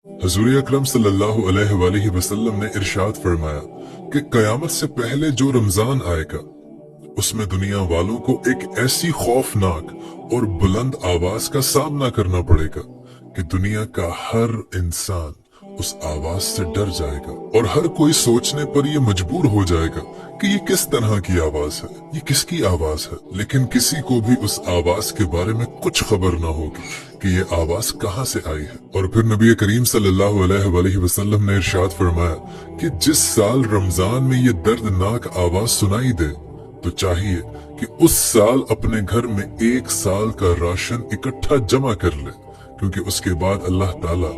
हुजूर अकरम सल्लल्लाहु अलैहि वसल्लम ने इरशाद फरमाया कि कयामत से पहले जो रमजान आएगा उसमें दुनिया वालों को एक ऐसी खौफनाक और बुलंद आवाज का सामना करना पड़ेगा कि दुनिया का हर इंसान उस आवाज से डर जाएगा और हर कोई सोचने पर यह मजबूर हो जाएगा कि ये किस तरह की आवाज है, ये किसकी आवाज है। लेकिन किसी को भी उस आवाज के बारे में कुछ खबर ना होगी कि ये आवाज कहाँ से आई है। और फिर नबी करीम सल्लल्लाहु अलैहि वसल्लम ने इरशाद फरमाया कि जिस साल रमजान में ये दर्दनाक आवाज सुनाई दे तो चाहिए कि उस साल अपने घर में एक साल का राशन इकट्ठा जमा कर ले, क्योंकि उसके बाद अल्लाह ताला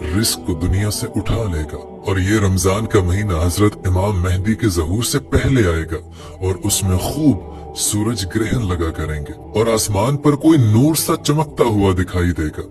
रिस्क को दुनिया से उठा लेगा। और ये रमजान का महीना हजरत इमाम मेहदी के ज़हूर से पहले आएगा और उसमें खूब सूरज ग्रहण लगा करेंगे और आसमान पर कोई नूर सा चमकता हुआ दिखाई देगा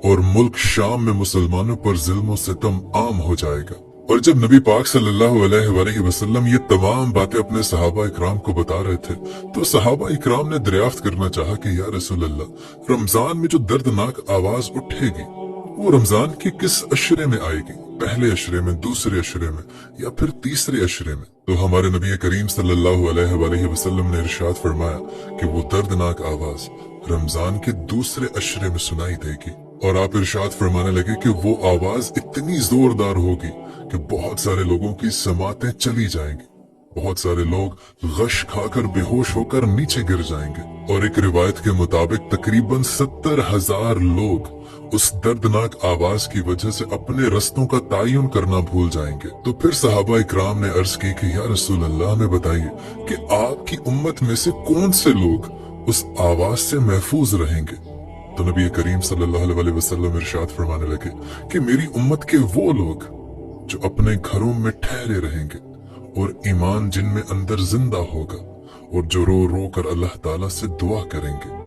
और मुल्क शाम में मुसलमानों पर जुल्म सितम आम हो जाएगा। और जब नबी पाक सल्लल्लाहु अलैहि वसल्लम ये तमाम बातें अपने सहाबा इकराम को बता रहे थे तो सहाबा इकराम ने दरियाफ्त करना चाहा कि या रसूल अल्लाह, रमजान में जो दर्दनाक आवाज उठेगी वो रमजान के किस अशरे में आएगी, पहले अशरे में, दूसरे अशरे में या फिर तीसरे अशरे में। तो हमारे नबी करीम सल्लल्लाहु अलैहि वसल्लम ने इरशाद फरमाया कि वो दर्दनाक आवाज रमजान के दूसरे अशरे में सुनाई देगी। और आप इरशाद फरमाने लगे कि वो आवाज इतनी जोरदार होगी कि बहुत सारे लोगों की समातें चली जाएंगी, बहुत सारे लोग गश खाकर बेहोश होकर नीचे गिर जाएंगे। और एक रिवायत के मुताबिक तकरीबन 70,000 लोग उस दर्दनाक आवाज की वजह से अपने रस्तों का तयन करना भूल जाएंगे। तो फिर सहाबा इकराम ने अर्ज की कि या रसूल अल्लाह, हमें बताइए कि आपकी उम्मत में से कौन से लोग उस आवाज से महफूज रहेंगे। तो नबी करीम सल्लल्लाहु अलैहि वसल्लम इरशाद फरमाने लगे कि मेरी उम्मत के वो लोग जो अपने घरों में ठहरे रहेंगे और ईमान जिनमें अंदर जिंदा होगा और जो रो रो कर अल्लाह ताला से दुआ करेंगे।